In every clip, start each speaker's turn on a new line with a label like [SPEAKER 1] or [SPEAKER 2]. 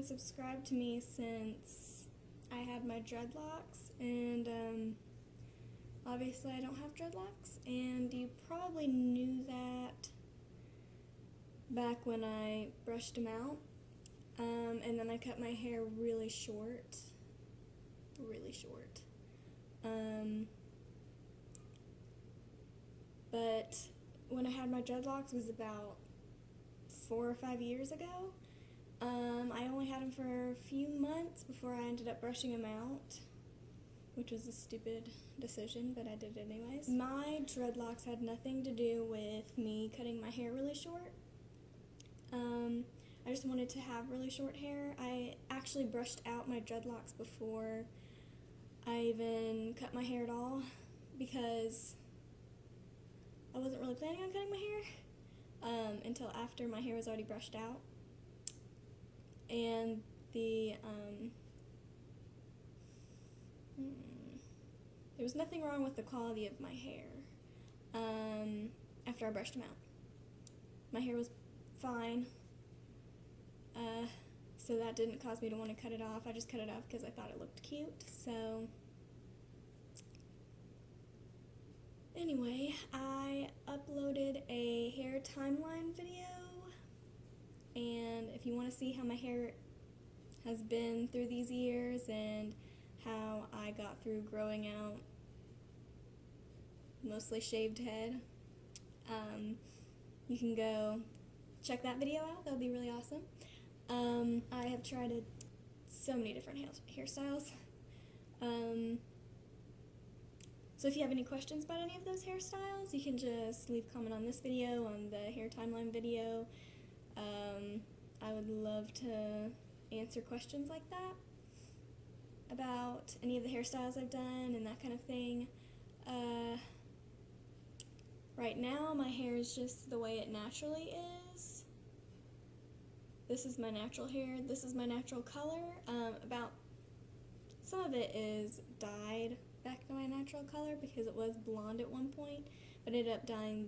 [SPEAKER 1] been subscribed to me since I had my dreadlocks, and obviously I don't have dreadlocks, and you probably knew that back when I brushed them out, and then I cut my hair really short, but when I had my dreadlocks was about 4 or 5 years ago. I only had them for a few months before I ended up brushing them out, which was a stupid decision, but I did it anyways. My dreadlocks had nothing to do with me cutting my hair really short. I just wanted to have really short hair. I actually brushed out my dreadlocks before I even cut my hair at all because I wasn't really planning on cutting my hair until after my hair was already brushed out. And there was nothing wrong with the quality of my hair after I brushed them out. My hair was fine, so that didn't cause me to want to cut it off. I just cut it off because I thought it looked cute. So anyway, I uploaded a hair timeline video, and if you want to see how my hair has been through these years and how I got through growing out mostly shaved head, you can go check that video out. That would be really awesome. I have tried so many different hairstyles. So if you have any questions about any of those hairstyles, you can just leave a comment on this video, on the hair timeline video. I would love to answer questions like that about any of the hairstyles I've done and that kind of thing. Right now my hair is just the way it naturally is. This is my natural hair, this is my natural color. Some of it is dyed back to my natural color because it was blonde at one point, but I ended up dyeing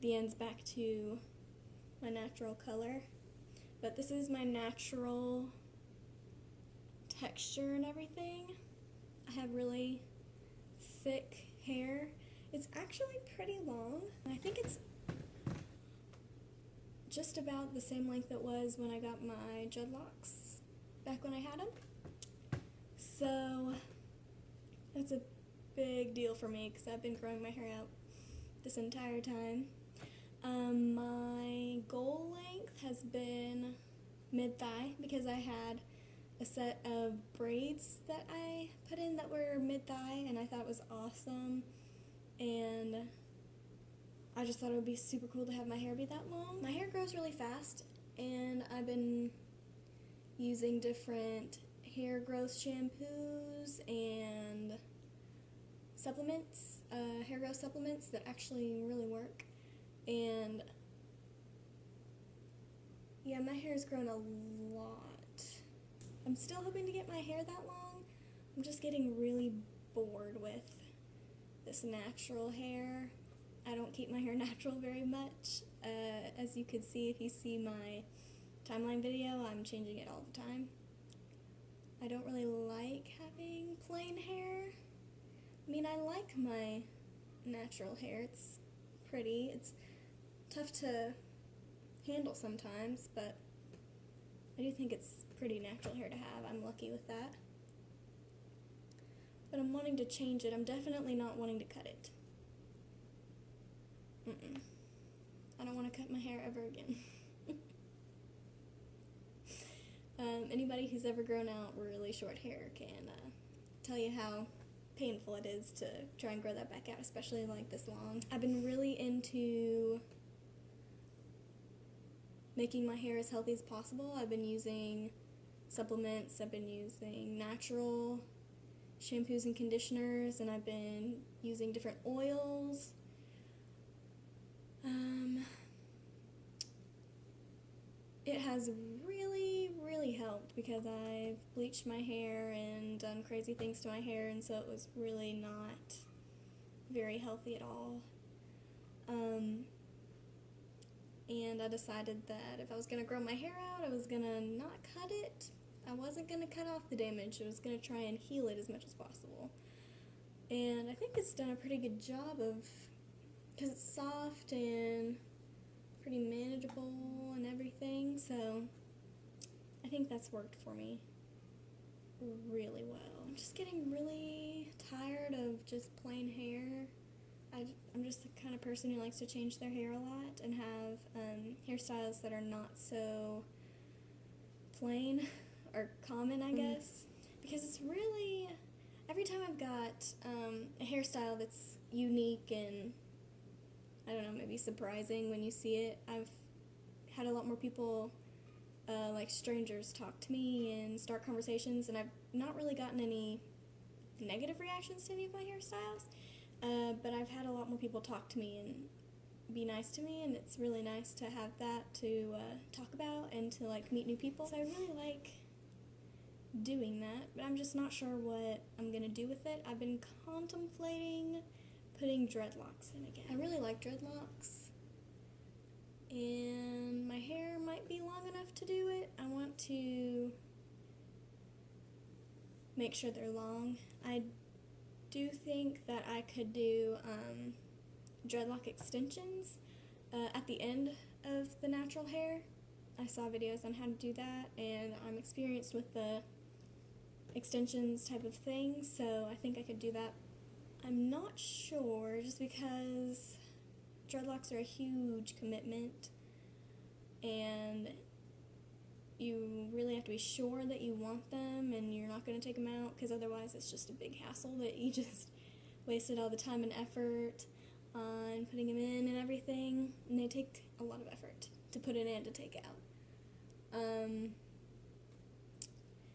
[SPEAKER 1] the ends back to my natural color. But this is my natural texture and everything. I have really thick hair. It's actually pretty long. I think it's just about the same length it was when I got my dreadlocks back when I had them. So that's a big deal for me because I've been growing my hair out this entire time. My goal length has been mid-thigh because I had a set of braids that I put in that were mid-thigh, and I thought it was awesome, and I just thought it would be super cool to have my hair be that long. My hair grows really fast, and I've been using different hair growth shampoos and supplements, hair growth supplements that actually really work. And yeah, my hair's grown a lot. I'm still hoping to get my hair that long. I'm just getting really bored with this natural hair. I don't keep my hair natural very much. As you could see, if you see my timeline video, I'm changing it all the time. I don't really like having plain hair. I mean, I like my natural hair. It's pretty. It's tough to handle sometimes, but I do think it's pretty natural hair to have. I'm lucky with that. But I'm wanting to change it. I'm definitely not wanting to cut it. I don't want to cut my hair ever again. Anybody who's ever grown out really short hair can tell you how painful it is to try and grow that back out, especially like this long. I've been really into making my hair as healthy as possible. I've been using supplements, I've been using natural shampoos and conditioners, and I've been using different oils. It has really helped because I've bleached my hair and done crazy things to my hair, and so it was really not very healthy at all. and I decided that if I was going to grow my hair out, I was going to not cut it. I wasn't going to cut off the damage. I was going to try and heal it as much as possible. And I think it's done a pretty good job of, because it's soft and pretty manageable and everything, so I think that's worked for me really well. I'm just getting really tired of just plain hair. I'm just the kind of person who likes to change their hair a lot and have hairstyles that are not so plain or common, I guess, because it's really, every time I've got a hairstyle that's unique and, I don't know, maybe surprising when you see it, I've had a lot more people, like strangers, talk to me and start conversations, and I've not really gotten any negative reactions to any of my hairstyles. But I've had a lot more people talk to me and be nice to me, and it's really nice to have that to talk about and to like meet new people. So I really like doing that, but I'm just not sure what I'm gonna do with it. I've been contemplating putting dreadlocks in again. I really like dreadlocks, and my hair might be long enough to do it. I want to make sure they're long. I do think that I could do dreadlock extensions at the end of the natural hair. I saw videos on how to do that, and I'm experienced with the extensions type of thing, so I think I could do that. I'm not sure, just because dreadlocks are a huge commitment, and you really have to be sure that you want them and you're not going to take them out, because otherwise it's just a big hassle that you just wasted all the time and effort on putting them in and everything, and they take a lot of effort to put it in to take out.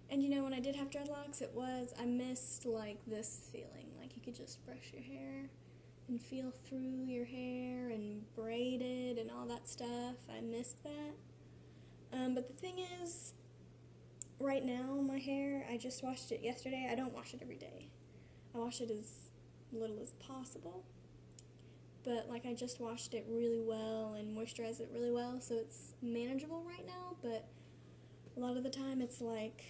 [SPEAKER 1] And you know, when I did have dreadlocks, I missed like this feeling, like you could just brush your hair and feel through your hair and braid it and all that stuff. I missed that. But the thing is, right now, my hair, I just washed it yesterday. I don't wash it every day. I wash it as little as possible. But, like, I just washed it really well and moisturized it really well, so it's manageable right now. But a lot of the time, it's like,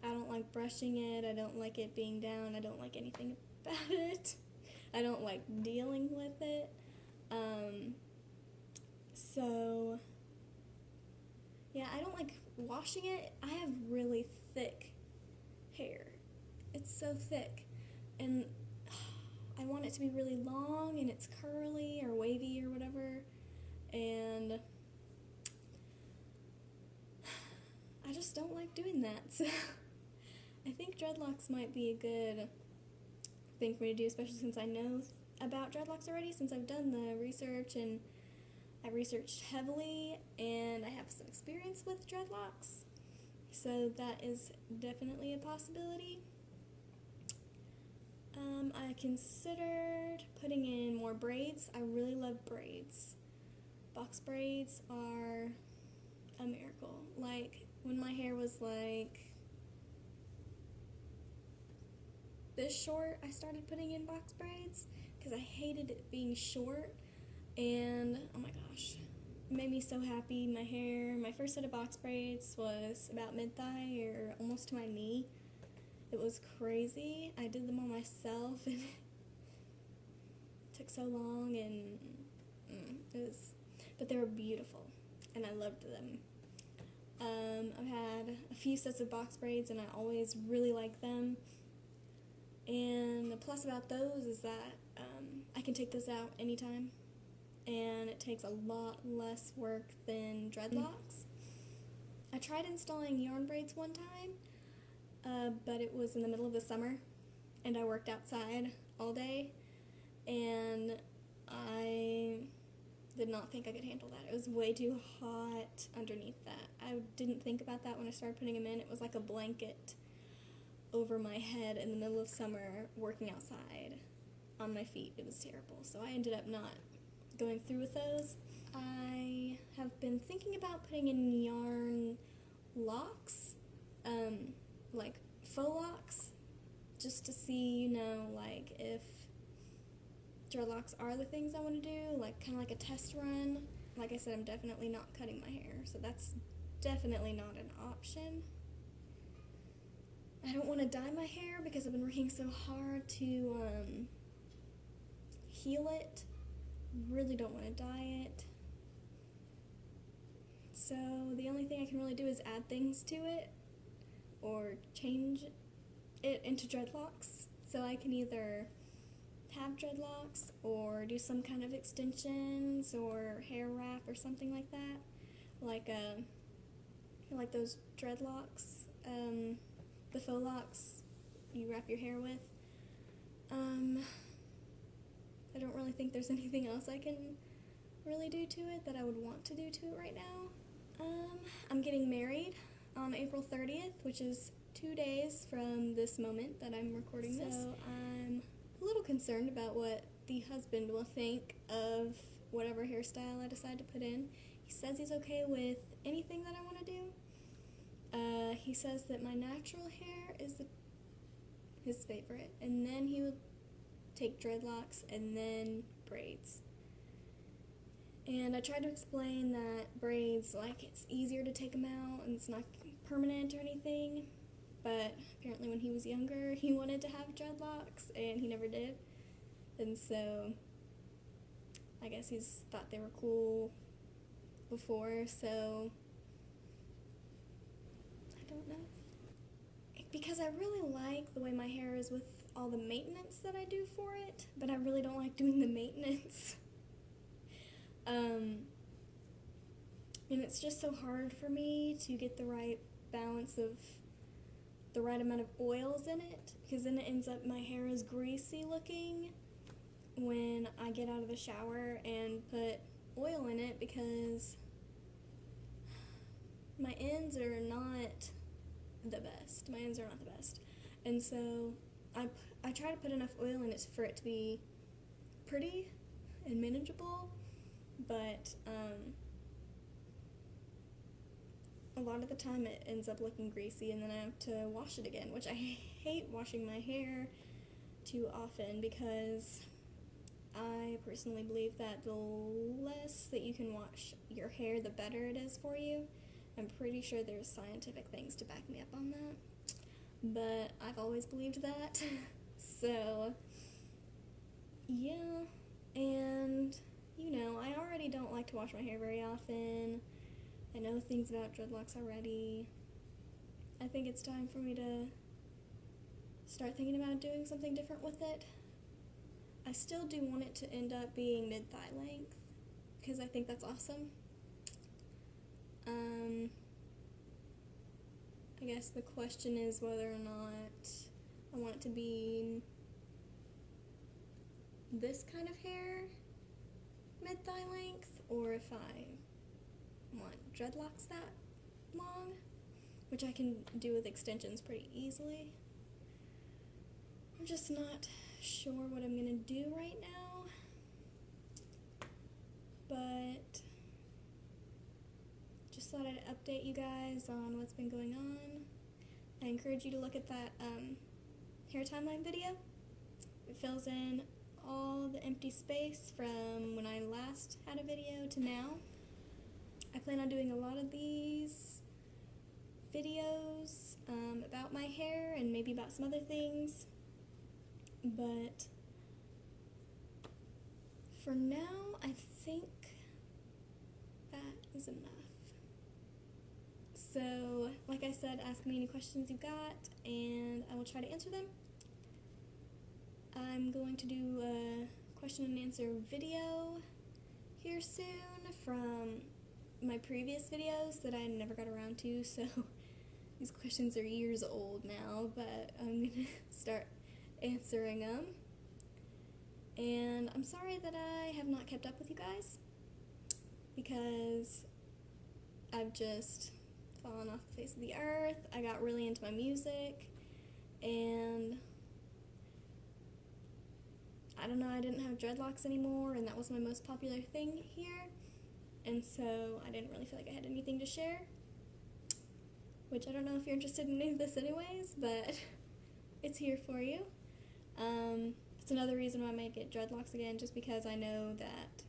[SPEAKER 1] I don't like brushing it. I don't like it being down. I don't like anything about it. I don't like dealing with it. So, yeah, I don't like washing it. I have really thick hair. It's so thick. And I want it to be really long and it's curly or wavy or whatever. And I just don't like doing that. So I think dreadlocks might be a good thing for me to do, especially since I know about dreadlocks already, since I've done the research and I researched heavily and I have some experience with dreadlocks. So that is definitely a possibility. I considered putting in more braids. I really love braids. Box braids are a miracle. Like, when my hair was like this short, I started putting in box braids because I hated it being short, and oh my gosh, it made me so happy. My first set of box braids was about mid-thigh or almost to my knee. It was crazy. I did them all myself, and it took so long, and but they were beautiful, and I loved them. I've had a few sets of box braids, and I always really like them. And the plus about those is that I can take those out anytime, and it takes a lot less work than dreadlocks. I tried installing yarn braids one time, but it was in the middle of the summer, and I worked outside all day, and I did not think I could handle that. It was way too hot underneath that. I didn't think about that when I started putting them in. It was like a blanket over my head in the middle of summer working outside on my feet. It was terrible. So I ended up not going through with those. I have been thinking about putting in yarn locks, like faux locks, just to see, like if dreadlocks are the things I want to do, like kind of like a test run. Like I said, I'm definitely not cutting my hair, so that's definitely not an option. I don't want to dye my hair because I've been working so hard to heal it. Really don't want to dye it. So the only thing I can really do is add things to it or change it into dreadlocks. So I can either have dreadlocks or do some kind of extensions or hair wrap or something like that. Like those dreadlocks, the faux locks you wrap your hair with. I don't really think there's anything else I can really do to it that I would want to do to it right now. I'm getting married on April 30th, which is 2 days from this moment that I'm recording this. So I'm a little concerned about what the husband will think of whatever hairstyle I decide to put in. He says he's okay with anything that I want to do. He says that my natural hair is his favorite, and then he would take dreadlocks and then braids. And I tried to explain that braids, like, it's easier to take them out and it's not permanent or anything, but apparently when he was younger he wanted to have dreadlocks and he never did, and so I guess he's thought they were cool before, so I don't know. Because I really like the way my hair is with all the maintenance that I do for it, but I really don't like doing the maintenance. And it's just so hard for me to get the right balance of the right amount of oils in it, because then it ends up my hair is greasy looking when I get out of the shower and put oil in it, because my ends are not the best. My ends are not the best. And so I try to put enough oil in it for it to be pretty and manageable, but a lot of the time it ends up looking greasy, and then I have to wash it again, which I hate washing my hair too often, because I personally believe that the less that you can wash your hair, the better it is for you. I'm pretty sure there's scientific things to back me up on that, but I've always believed that. So yeah, and you know, I already don't like to wash my hair very often. I know things about dreadlocks already. I think it's time for me to start thinking about doing something different with it. I still do want it to end up being mid-thigh length, because I think that's awesome. I guess the question is whether or not I want it to be this kind of hair, mid-thigh length, or if I want dreadlocks that long, which I can do with extensions pretty easily. I'm just not sure what I'm gonna do right now, but just thought I'd update you guys on what's been going on. I encourage you to look at that hair timeline video. It fills in all the empty space from when I last had a video to now. I plan on doing a lot of these videos about my hair and maybe about some other things, but for now I think that is enough. So, like I said, ask me any questions you've got, and I will try to answer them. I'm going to do a question and answer video here soon from my previous videos that I never got around to, so these questions are years old now, but I'm going to start answering them. And I'm sorry that I have not kept up with you guys, because I've just fallen off the face of the earth. I got really into my music, and I don't know, I didn't have dreadlocks anymore, and that was my most popular thing here, and so I didn't really feel like I had anything to share, which I don't know if you're interested in any of this anyways, but it's here for you. It's another reason why I might get dreadlocks again, just because I know that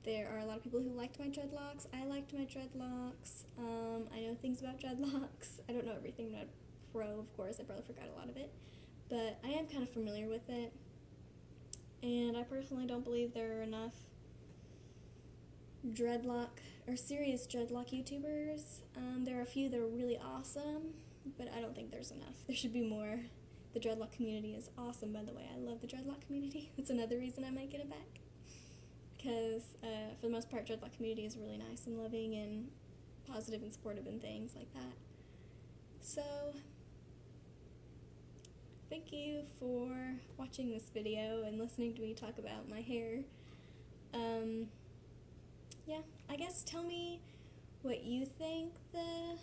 [SPEAKER 1] there are a lot of people who liked my dreadlocks. I liked my dreadlocks. I know things about dreadlocks. I don't know everything. I'm not a pro, of course. I probably forgot a lot of it. But I am kind of familiar with it. And I personally don't believe there are enough serious dreadlock YouTubers. There are a few that are really awesome, but I don't think there's enough. There should be more. The dreadlock community is awesome, by the way. I love the dreadlock community. That's another reason I might get it back. Because for the most part, dreadlock community is really nice and loving and positive and supportive and things like that. So, thank you for watching this video and listening to me talk about my hair. Yeah, I guess tell me what you think the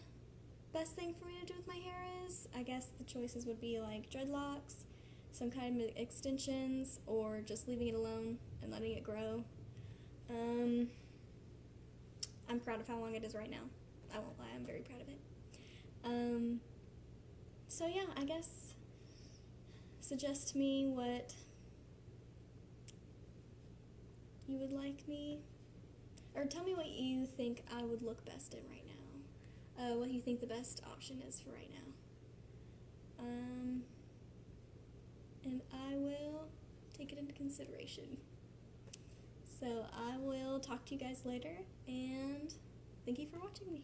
[SPEAKER 1] best thing for me to do with my hair is. I guess the choices would be like dreadlocks, some kind of extensions, or just leaving it alone and letting it grow. I'm proud of how long it is right now. I won't lie, I'm very proud of it. So yeah, I guess suggest to me what you would like me, or tell me what you think I would look best in right now. What you think the best option is for right now. And I will take it into consideration. So I will talk to you guys later, and thank you for watching me.